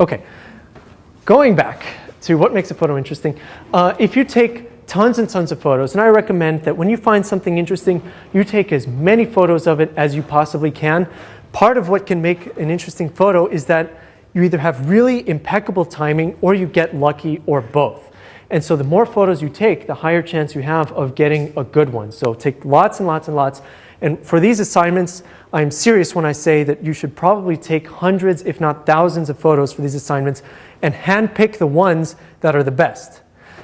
Okay, going back to what makes a photo interesting. If you take tons and tons of photos, and I recommend that when you find something interesting, you take as many photos of it as you possibly can. Part of what can make an interesting photo is that you either have really impeccable timing or you get lucky or both. And so the more photos you take, the higher chance you have of getting a good one. So take lots and lots and lots. And for these assignments, I'm serious when I say that you should probably take hundreds, if not thousands of photos for these assignments and handpick the ones that are the best.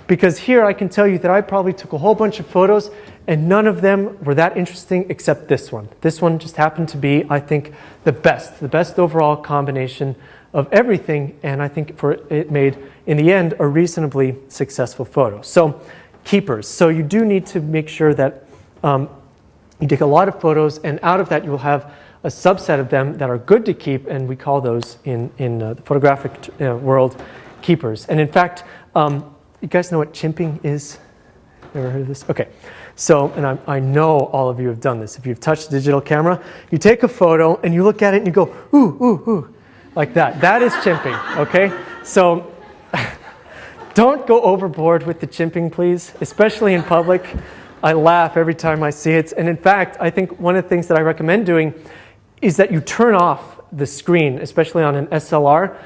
Because here I can tell you that I probably took a whole bunch of photos and none of them were that interesting except this one. This one just happened to be, I think, the best overall combination of everything, and I think it made, in the end, a reasonably successful photo. So, keepers. So you do need to make sure that you take a lot of photos, and out of that you will have a subset of them that are good to keep, and we call those in the photographic world keepers. And in fact, you guys know what chimping is? Ever heard of this? Okay. So, and I know all of you have done this. If you've touched a digital camera, you take a photo and you look at it and you go, ooh, ooh, ooh, like that. That is chimping, okay? So, don't go overboard with the chimping, please, especially in public. I laugh every time I see it. And in fact, I think one of the things that I recommend doing is that you turn off the screen, especially on an SLR.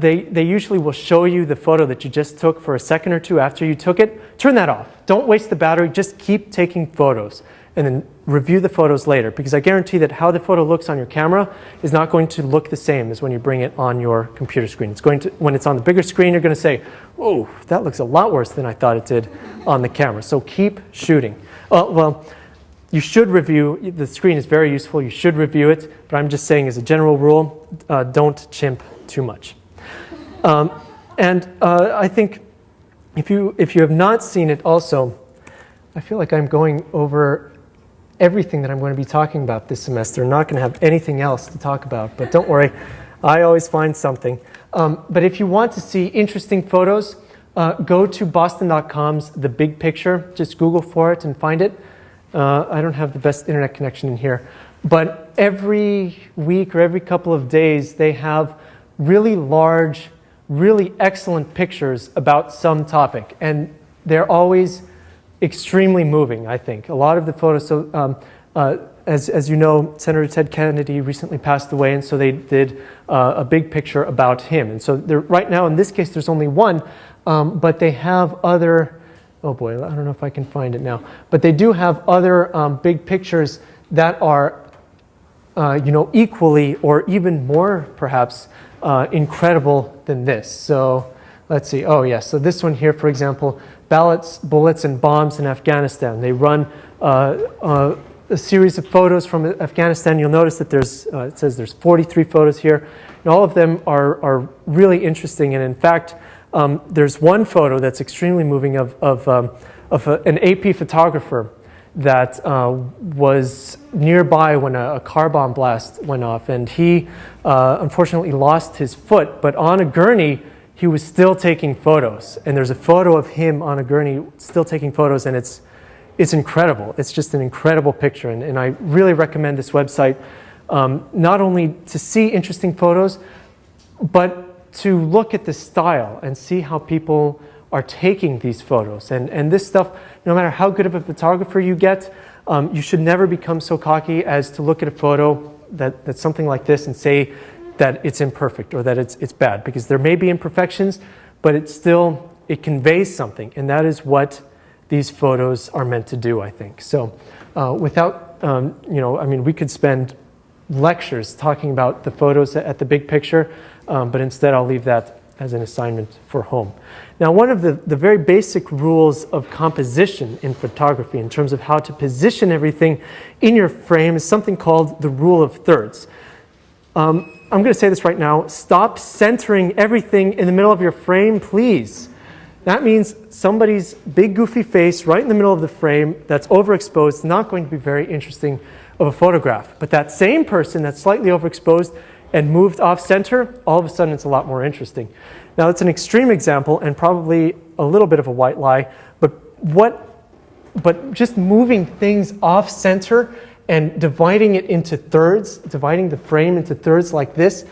They usually will show you the photo that you just took for a second or two after you took it. Turn that off. Don't waste the battery. Just keep taking photos and then review the photos later, because I guarantee that how the photo looks on your camera is not going to look the same as when you bring it on your computer screen. It's going to, when it's on the bigger screen, you're going to say, oh, that looks a lot worse than I thought it did on the camera. So keep shooting. Well, you should review. The screen is very useful. You should review it. But I'm just saying, as a general rule, don't chimp too much. I think if you have not seen it also, I feel like I'm going over everything that I'm going to be talking about this semester. I'm not going to have anything else to talk about, but don't worry, I always find something. But if you want to see interesting photos, go to boston.com's The Big Picture. Just Google for it and find it. I don't have the best internet connection in here, but every week or every couple of days they have really large, really excellent pictures about some topic, and they're always extremely moving, I think. A lot of the photos, so as you know, Senator Ted Kennedy recently passed away, and so they did a big picture about him. And so right now, in this case, there's only one, but they have other, oh boy, I don't know if I can find it now, but they do have other big pictures that are, equally or even more, perhaps, incredible than this. So let's see. Oh, yes. So this one here, for example, ballots, bullets, and bombs in Afghanistan. They run a series of photos from Afghanistan. You'll notice that it says there's 43 photos here, and all of them are really interesting. And in fact, there's one photo that's extremely moving of an AP photographer that was nearby when a car bomb blast went off, and he unfortunately lost his foot, but on a gurney he was still taking photos, and there's a photo of him on a gurney still taking photos, and it's incredible. It's just an incredible picture, and I really recommend this website, not only to see interesting photos, but to look at the style and see how people are taking these photos. And this stuff, no matter how good of a photographer you get, you should never become so cocky as to look at a photo that's something like this and say that it's imperfect or that it's bad, because there may be imperfections, but it conveys something, and that is what these photos are meant to do, I think. So without, we could spend lectures talking about the photos at the big picture, but instead I'll leave that as an assignment for home. Now, one of the very basic rules of composition in photography in terms of how to position everything in your frame is something called the rule of thirds. I'm going to say this right now. Stop centering everything in the middle of your frame, please. That means somebody's big goofy face right in the middle of the frame that's overexposed is not going to be very interesting of a photograph. But that same person that's slightly overexposed and moved off center, all of a sudden it's a lot more interesting. Now, it's an extreme example and probably a little bit of a white lie, but just moving things off center and dividing it into thirds, dividing the frame into thirds like this,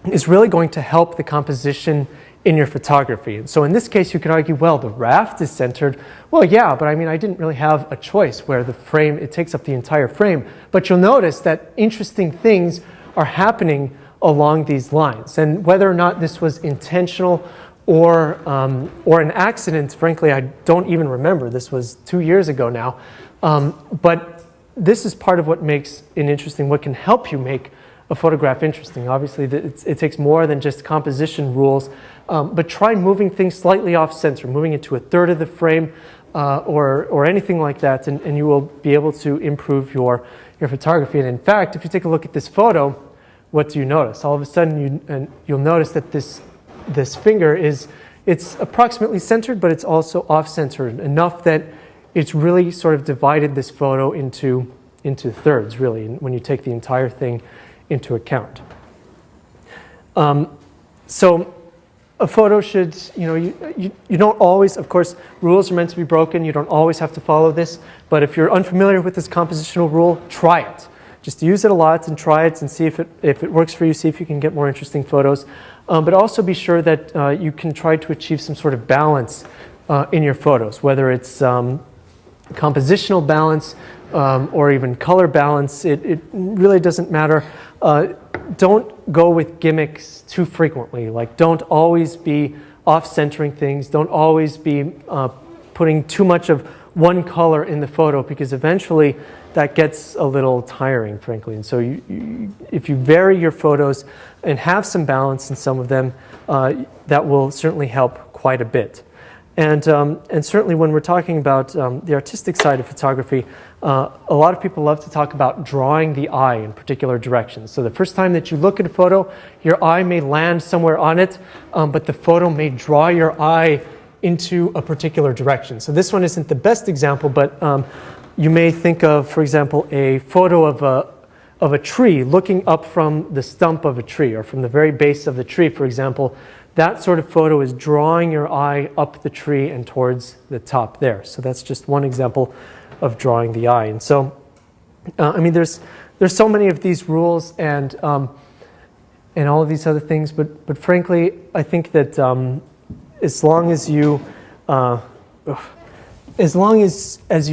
is really going to help the composition in your photography. And so in this case, you could argue, well, the raft is centered. Well, yeah, but I mean, I didn't really have a choice where the frame, it takes up the entire frame. But you'll notice that interesting things are happening along these lines. And whether or not this was intentional or an accident, frankly, I don't even remember. This was 2 years ago now. But this is part of what makes it interesting, what can help you make a photograph interesting. Obviously, it takes more than just composition rules, but try moving things slightly off center, moving it to a third of the frame or anything like that, and you will be able to improve your photography. And in fact, if you take a look at this photo, what do you notice? All of a sudden, you'll notice that this finger it's approximately centered, but it's also off-centered enough that it's really sort of divided this photo into thirds, really, when you take the entire thing into account. So a photo should, you don't always, of course, rules are meant to be broken. You don't always have to follow this. But if you're unfamiliar with this compositional rule, try it. Just use it a lot and try it and see if it works for you, see if you can get more interesting photos. But also be sure that you can try to achieve some sort of balance in your photos, whether it's compositional balance or even color balance. It really doesn't matter. Don't go with gimmicks too frequently. Like, don't always be off-centering things. Don't always be putting too much of one color in the photo, because eventually that gets a little tiring, frankly. And so if you vary your photos and have some balance in some of them, that will certainly help quite a bit. And certainly when we're talking about the artistic side of photography, a lot of people love to talk about drawing the eye in particular directions. So the first time that you look at a photo, your eye may land somewhere on it, but the photo may draw your eye into a particular direction. So this one isn't the best example, but you may think of, for example, a photo of a tree looking up from the stump of a tree, or from the very base of the tree, for example. That sort of photo is drawing your eye up the tree and towards the top there. So that's just one example of drawing the eye. And so, I mean, there's so many of these rules and all of these other things, but frankly, I think that as long as you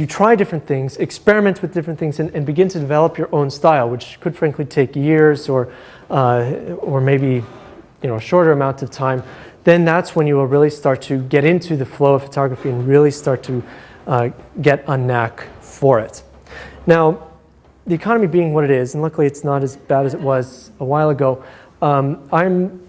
try different things, experiment with different things, and begin to develop your own style, which could frankly take years or maybe a shorter amount of time, then that's when you will really start to get into the flow of photography and really start to get a knack for it. Now, the economy being what it is, and luckily it's not as bad as it was a while ago, I'm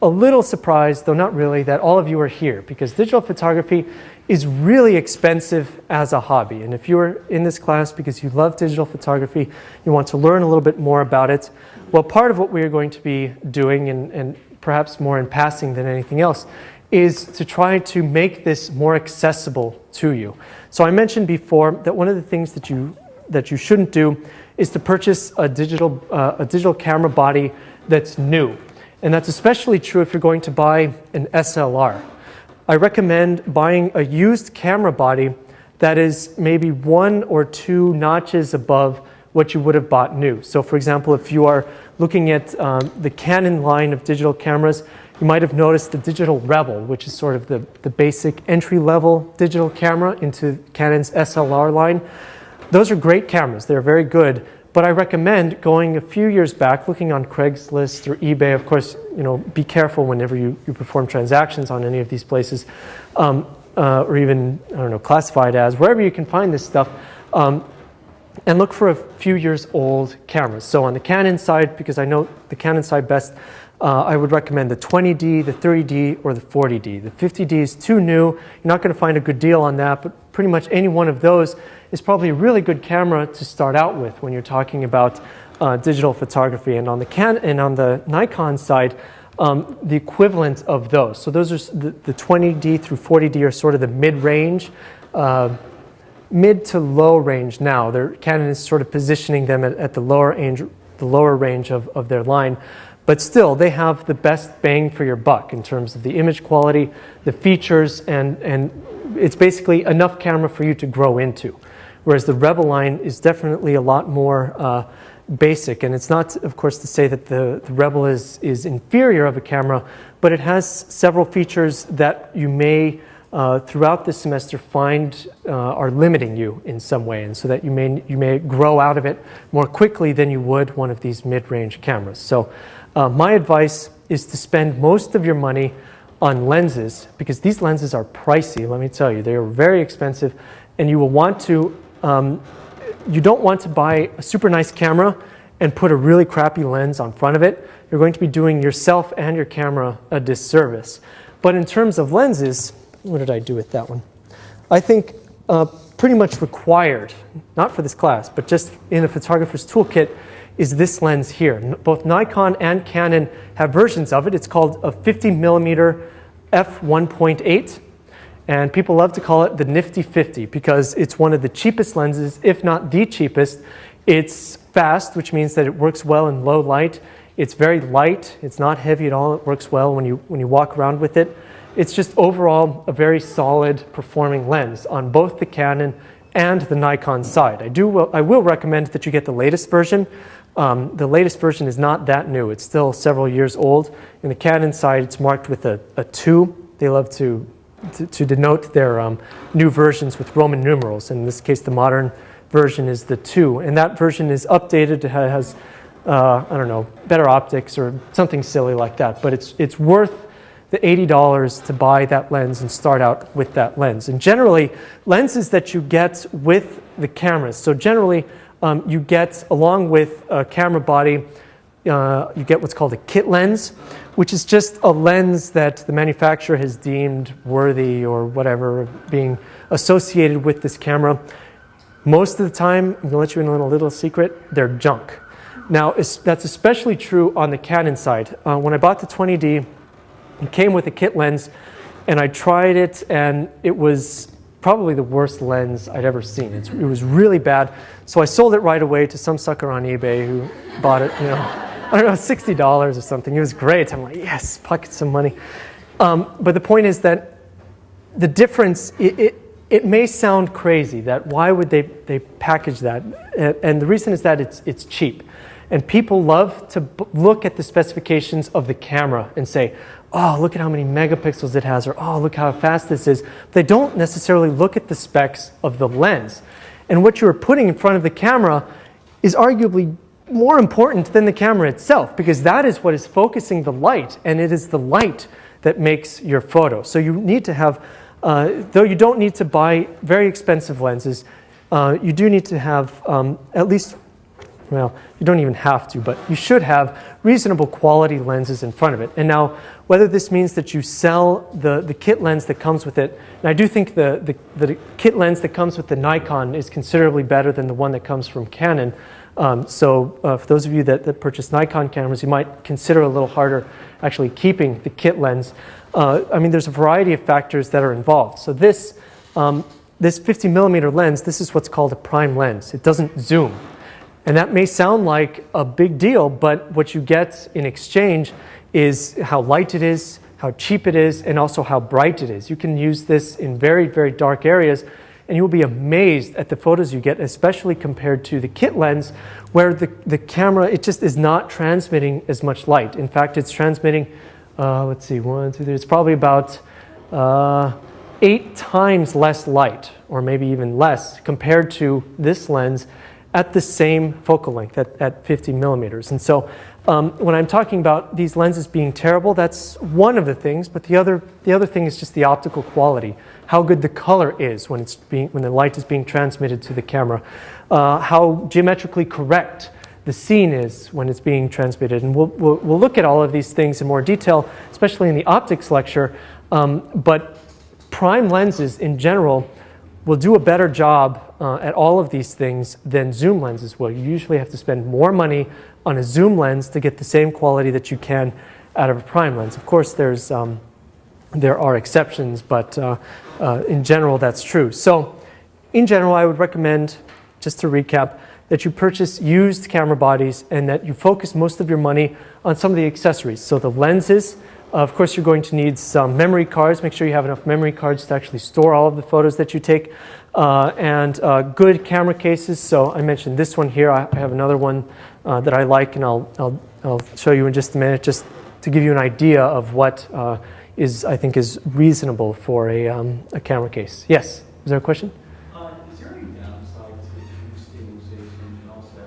a little surprised, though not really, that all of you are here, because digital photography is really expensive as a hobby. And if you're in this class because you love digital photography, you want to learn a little bit more about it, well, part of what we are going to be doing, and perhaps more in passing than anything else, is to try to make this more accessible to you. So I mentioned before that one of the things that you shouldn't do is to purchase a digital camera body that's new. And that's especially true if you're going to buy an SLR. I recommend buying a used camera body that is maybe 1 or 2 notches above what you would have bought new. So for example, if you are looking at the Canon line of digital cameras, you might have noticed the Digital Rebel, which is sort of the basic entry-level digital camera into Canon's SLR line. Those are great cameras. They're very good. But I recommend going a few years back, looking on Craigslist or eBay. Of course, be careful whenever you perform transactions on any of these places, or even, I don't know, classified as, wherever you can find this stuff, and look for a few years old cameras. So on the Canon side, because I know the Canon side best, I would recommend the 20D, the 30D, or the 40D. The 50D is too new. You're not going to find a good deal on that, but pretty much any one of those is probably a really good camera to start out with when you're talking about digital photography. And on the Nikon side, the equivalent of those. So those are the 20D through 40D are sort of the mid-range, mid to low range now. Canon is sort of positioning them at the lower range of their line. But still, they have the best bang for your buck in terms of the image quality, the features, and it's basically enough camera for you to grow into. Whereas the Rebel line is definitely a lot more basic. And it's not, of course, to say that the Rebel is inferior of a camera, but it has several features that you may, throughout this semester, find are limiting you in some way, and so that you may grow out of it more quickly than you would one of these mid-range cameras. So my advice is to spend most of your money on lenses, because these lenses are pricey, let me tell you. They are very expensive, and you will want to, you don't want to buy a super nice camera and put a really crappy lens on front of it. You're going to be doing yourself and your camera a disservice. But in terms of lenses, what did I do with that one? I think pretty much required, not for this class, but just in a photographer's toolkit, is this lens here. Both Nikon and Canon have versions of it. It's called a 50mm f1.8, and people love to call it the Nifty 50 because it's one of the cheapest lenses, if not the cheapest. It's fast, which means that it works well in low light. It's very light. It's not heavy at all. It works well when you walk around with it. It's just overall a very solid performing lens on both the Canon and the Nikon side. I will recommend that you get the latest version. The latest version is not that new. It's still several years old. In the Canon side, it's marked with a 2. They love to denote their new versions with Roman numerals. In this case, the modern version is the 2. And that version is updated. It has, I don't know, better optics or something silly like that. But it's worth the $80 to buy that lens and start out with that lens. And generally, lenses that you get with the cameras, so generally, you get, along with a camera body, you get what's called a kit lens, which is just a lens that the manufacturer has deemed worthy or whatever of being associated with this camera. Most of the time, I'm going to let you in on a little secret, they're junk. Now, that's especially true on the Canon side. When I bought the 20D, it came with a kit lens, and I tried it, and it was probably the worst lens I'd ever seen. It was really bad. So I sold it right away to some sucker on eBay who bought it, I don't know, $60 or something. It was great. I'm like, yes, pocket some money. But the point is that the difference, it may sound crazy that why would they package that? And the reason is that it's cheap. And people love to look at the specifications of the camera and say, oh, look at how many megapixels it has, or oh, look how fast this is. They don't necessarily look at the specs of the lens. And what you're putting in front of the camera is arguably more important than the camera itself, because that is what is focusing the light, and it is the light that makes your photo. So you need to have, though you don't need to buy very expensive lenses, you do need to have at least, well, you don't even have to, but you should have reasonable quality lenses in front of it. And now, whether this means that you sell the kit lens that comes with it, and I do think the kit lens that comes with the Nikon is considerably better than the one that comes from Canon. So for those of you that purchase Nikon cameras, you might consider a little harder actually keeping the kit lens. I mean, there's a variety of factors that are involved. So this 50mm lens, this is what's called a prime lens. It doesn't zoom. And that may sound like a big deal, but what you get in exchange is how light it is, how cheap it is, and also how bright it is. You can use this in very, very dark areas, and you will be amazed at the photos you get, especially compared to the kit lens, where the camera, it just is not transmitting as much light. In fact, it's transmitting, let's see, 1, 2, 3, it's probably about 8 times less light, or maybe even less, compared to this lens at the same focal length, at 50mm. And so when I'm talking about these lenses being terrible, that's one of the things, but the other thing is just the optical quality, how good the color is when the light is being transmitted to the camera, how geometrically correct the scene is when it's being transmitted. And we'll look at all of these things in more detail, especially in the optics lecture, but prime lenses in general will do a better job at all of these things than zoom lenses will. You usually have to spend more money on a zoom lens to get the same quality that you can out of a prime lens. Of course, there are exceptions, but in general, that's true. So in general, I would recommend, just to recap, that you purchase used camera bodies and that you focus most of your money on some of the accessories. So the lenses, of course, you're going to need some memory cards. Make sure you have enough memory cards to actually store all of the photos that you take. And good camera cases. So I mentioned this one here. I have another one that I like, and I'll show you in just a minute, just to give you an idea of what I think is reasonable for a camera case. Yes, is there a question? Is there any downside to image stabilization and also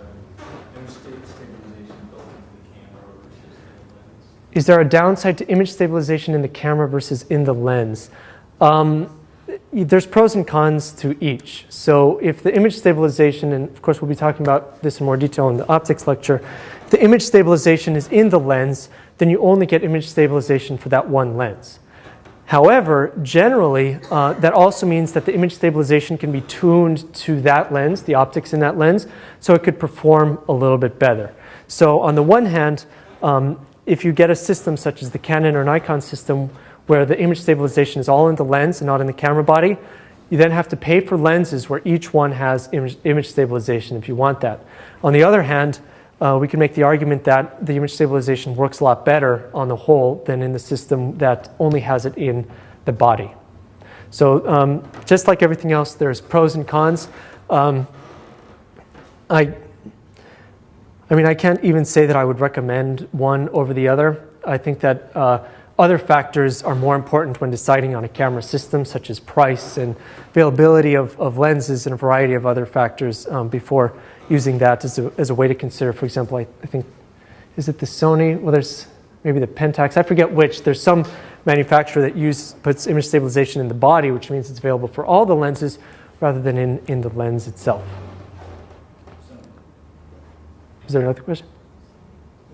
image stabilization built into the camera versus the lens? Is there a downside to image stabilization in the camera versus in the lens? There's pros and cons to each. So if the image stabilization, and of course we'll be talking about this in more detail in the optics lecture, if the image stabilization is in the lens, then you only get image stabilization for that one lens. However, generally, that also means that the image stabilization can be tuned to that lens, the optics in that lens, so it could perform a little bit better. So on the one hand, if you get a system such as the Canon or Nikon system where the image stabilization is all in the lens and not in the camera body, you then have to pay for lenses where each one has image stabilization if you want that. On the other hand, we can make the argument that the image stabilization works a lot better on the whole than in the system that only has it in the body. So just like everything else, there's pros and cons. I mean, I can't even say that I would recommend one over the other. I think that other factors are more important when deciding on a camera system, such as price and availability of lenses and a variety of other factors before using that as a way to consider. For example, I think, is it the Sony? Well, there's maybe the Pentax. I forget which. There's some manufacturer that puts image stabilization in the body, which means it's available for all the lenses rather than in the lens itself. Is there another question?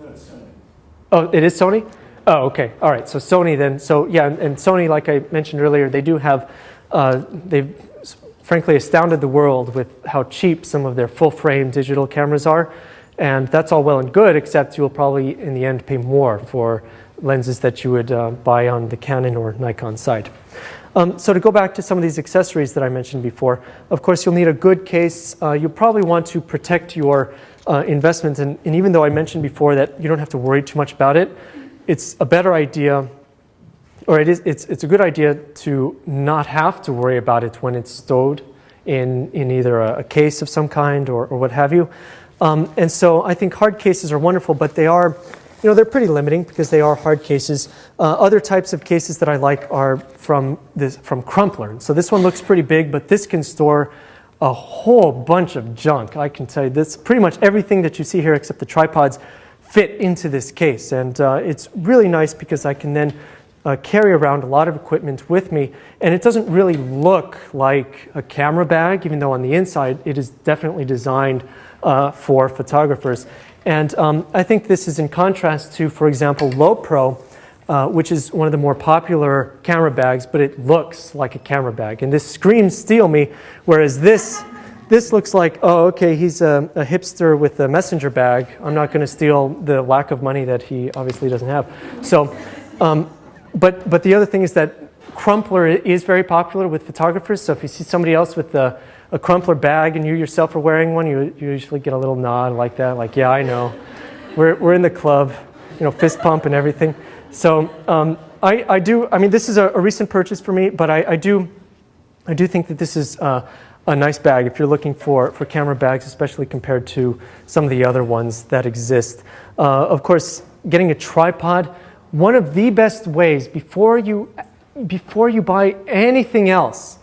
No, it's Sony. Oh, it is Sony? Oh, okay. All right. So Sony then. So yeah, and Sony, like I mentioned earlier, they do have, they've frankly astounded the world with how cheap some of their full-frame digital cameras are. And that's all well and good, except you'll probably in the end pay more for lenses that you would buy on the Canon or Nikon side. So to go back to some of these accessories that I mentioned before, of course you'll need a good case. You'll probably want to protect your investment. And even though I mentioned before that you don't have to worry too much about it, it's a better idea, or it's a good idea to not have to worry about it when it's stowed in either a case of some kind or what have you. And so I think hard cases are wonderful, but they are, they're pretty limiting because they are hard cases. Other types of cases that I like are from Crumpler. So this one looks pretty big, but this can store a whole bunch of junk. I can tell you this, pretty much everything that you see here except the tripods fit into this case. And it's really nice because I can then carry around a lot of equipment with me, and it doesn't really look like a camera bag, even though on the inside it is definitely designed for photographers. And I think this is in contrast to, for example, Lowepro, which is one of the more popular camera bags, but it looks like a camera bag. And this screams steal me, whereas this looks like, oh, okay, he's a hipster with a messenger bag. I'm not going to steal the lack of money that he obviously doesn't have. So, but the other thing is that Crumpler is very popular with photographers. So if you see somebody else with a Crumpler bag and you yourself are wearing one, you usually get a little nod like that, like, yeah, I know. We're in the club, fist pump and everything. So I mean, this is a recent purchase for me, but I do think that this is a nice bag if you're looking for camera bags, especially compared to some of the other ones that exist. Of course, getting a tripod, one of the best ways before you buy anything else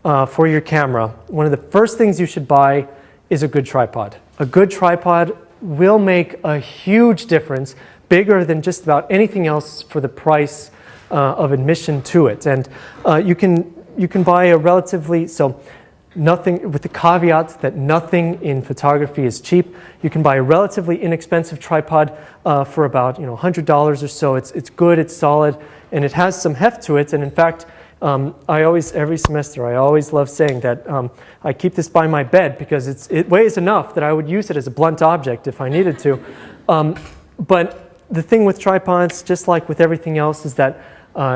for your camera, one of the first things you should buy is a good tripod. A good tripod will make a huge difference, bigger than just about anything else for the price of admission to it. And you can buy a relatively, so nothing, with the caveat that nothing in photography is cheap. You can buy a relatively inexpensive tripod for about $100 or so. It's good, it's solid, and it has some heft to it. And in fact, every semester, I always love saying that I keep this by my bed because it weighs enough that I would use it as a blunt object if I needed to. But the thing with tripods, just like with everything else, is that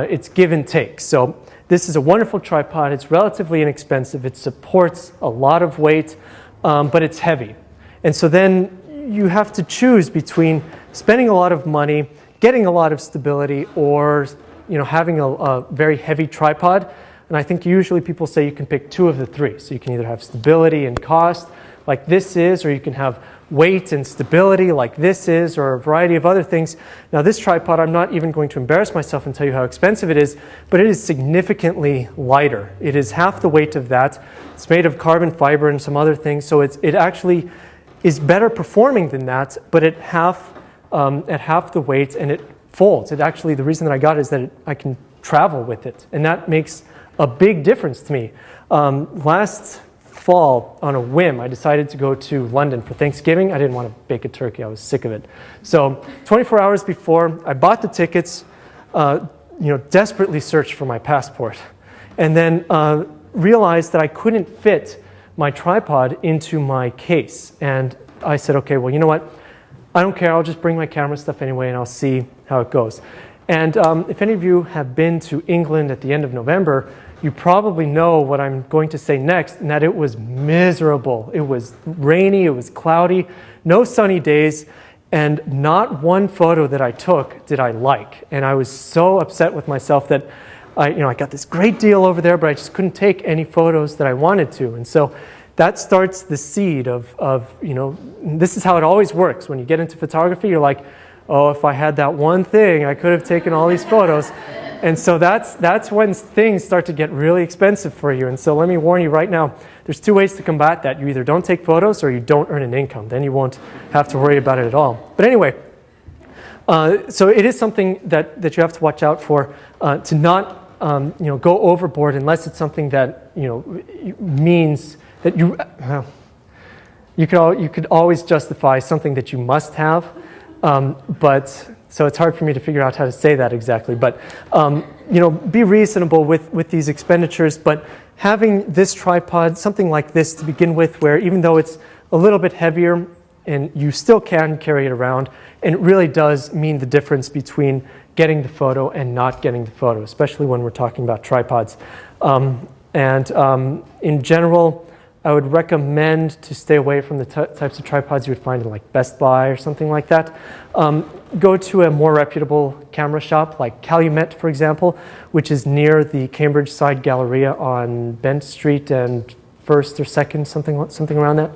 it's give and take. So this is a wonderful tripod. It's relatively inexpensive. It supports a lot of weight, but it's heavy. And so then you have to choose between spending a lot of money, getting a lot of stability, or having a very heavy tripod. And I think usually people say you can pick two of the three. So you can either have stability and cost, like this is, or you can have weight and stability like this is, or a variety of other things. Now this tripod, I'm not even going to embarrass myself and tell you how expensive it is, but it is significantly lighter. It is half the weight of that. It's made of carbon fiber and some other things, so it actually is better performing than that, but at half the weight, and it folds. It actually, the reason that I got it is that I can travel with it, and that makes a big difference to me. Last fall, on a whim, I decided to go to London for Thanksgiving. I didn't want to bake a turkey. I was sick of it. So 24 hours before, I bought the tickets, desperately searched for my passport, and then realized that I couldn't fit my tripod into my case. And I said, okay, well, you know what? I don't care. I'll just bring my camera stuff anyway, and I'll see how it goes. And if any of you have been to England at the end of November, you probably know what I'm going to say next, and that it was miserable. It was rainy, it was cloudy, no sunny days, and not one photo that I took did I like. And I was so upset with myself that I got this great deal over there, but I just couldn't take any photos that I wanted to. And so that starts the seed of this is how it always works. When you get into photography, you're like, oh, if I had that one thing, I could have taken all these photos. And so that's when things start to get really expensive for you. And so let me warn you right now, there's two ways to combat that. You either don't take photos or you don't earn an income. Then you won't have to worry about it at all. But anyway, so it is something that you have to watch out for, to not go overboard unless it's something that means that you could always justify something that you must have, but so it's hard for me to figure out how to say that exactly. But be reasonable with these expenditures. But having this tripod, something like this to begin with, where even though it's a little bit heavier, and you still can carry it around, and it really does mean the difference between getting the photo and not getting the photo, especially when we're talking about tripods. In general, I would recommend to stay away from the types of tripods you would find in like Best Buy or something like that. Go to a more reputable camera shop like Calumet, for example, which is near the Cambridge Side Galleria on Bent Street and 1st or 2nd, something around that.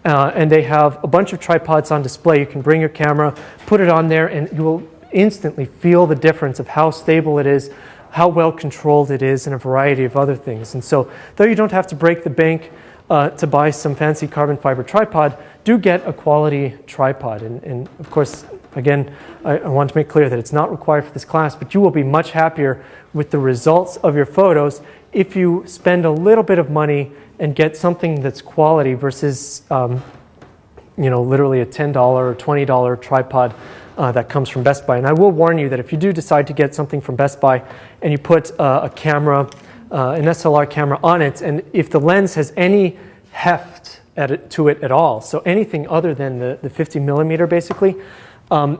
And they have a bunch of tripods on display. You can bring your camera, put it on there, and you will instantly feel the difference of how stable it is, how well controlled it is, and a variety of other things. And so, though you don't have to break the bank to buy some fancy carbon fiber tripod, do get a quality tripod. And of course, again, I want to make clear that it's not required for this class, but you will be much happier with the results of your photos if you spend a little bit of money and get something that's quality versus literally a $10 or $20 tripod that comes from Best Buy. And I will warn you that if you do decide to get something from Best Buy and you put a camera, an SLR camera on it, and if the lens has any heft to it at all, so anything other than the 50 millimeter basically,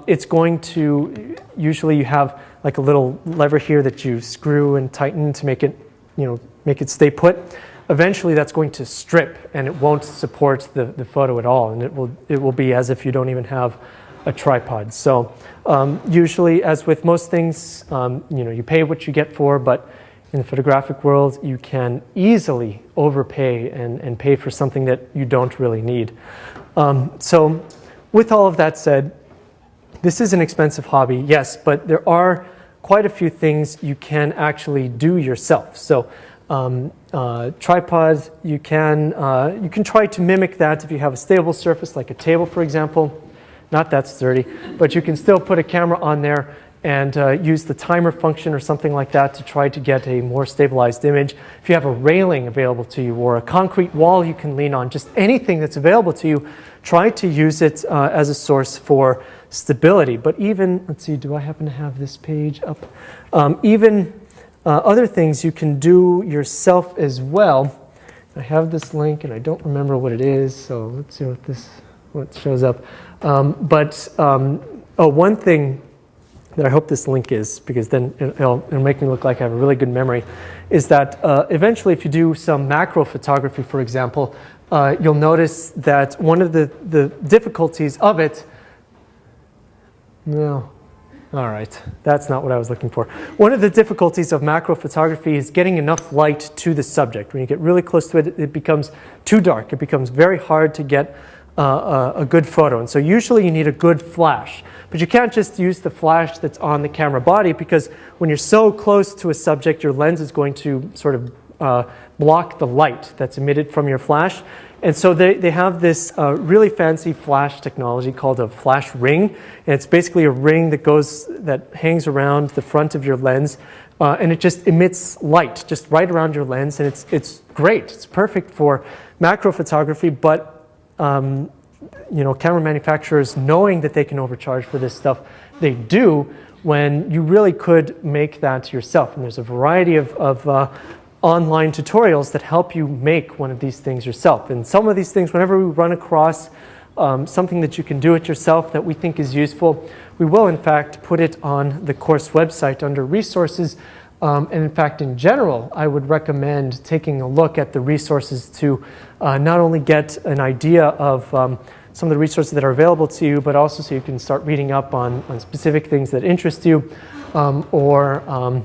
it's going to, usually you have like a little lever here that you screw and tighten to make it stay put. Eventually that's going to strip and it won't support the photo at all, and it will be as if you don't even have a tripod. So usually, as with most things, you pay what you get for, but in the photographic world, you can easily overpay and pay for something that you don't really need. So with all of that said, this is an expensive hobby, yes, but there are quite a few things you can actually do yourself. So tripod, you can try to mimic that if you have a stable surface like a table, for example. Not that sturdy, but you can still put a camera on there and use the timer function or something like that to try to get a more stabilized image. If you have a railing available to you or a concrete wall you can lean on, just anything that's available to you, try to use it as a source for stability. But even, let's see, do I happen to have this page up? Other things you can do yourself as well. I have this link and I don't remember what it is, so let's see what shows up. One thing that I hope this link is, because then it'll make me look like I have a really good memory, is that eventually if you do some macro photography, for example, you'll notice that one of the difficulties of it, no, all right, that's not what I was looking for. One of the difficulties of macro photography is getting enough light to the subject. When you get really close to it, it becomes too dark. It becomes very hard to get a good photo. And so usually you need a good flash. But you can't just use the flash that's on the camera body, because when you're so close to a subject, your lens is going to sort of block the light that's emitted from your flash. And so they have this really fancy flash technology called a flash ring. And it's basically a ring that hangs around the front of your lens. And it just emits light just right around your lens. And it's great. It's perfect for macro photography. But camera manufacturers, knowing that they can overcharge for this stuff, they do, when you really could make that yourself. And there's a variety of online tutorials that help you make one of these things yourself. And some of these things, whenever we run across something that you can do it yourself that we think is useful, we will in fact put it on the course website under resources. And in fact, in general, I would recommend taking a look at the resources to not only get an idea of some of the resources that are available to you, but also so you can start reading up on specific things that interest you, or I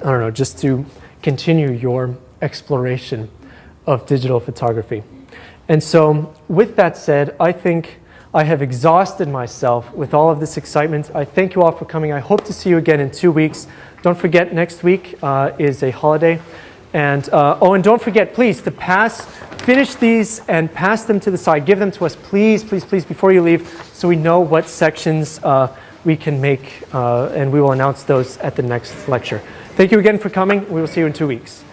don't know, just to continue your exploration of digital photography. And so with that said, I think I have exhausted myself with all of this excitement. I thank you all for coming. I hope to see you again in 2 weeks. Don't forget, next week is a holiday. And and don't forget, please, to finish these and pass them to the side. Give them to us, please, please, please, before you leave, so we know what sections we can make, and we will announce those at the next lecture. Thank you again for coming. We will see you in 2 weeks.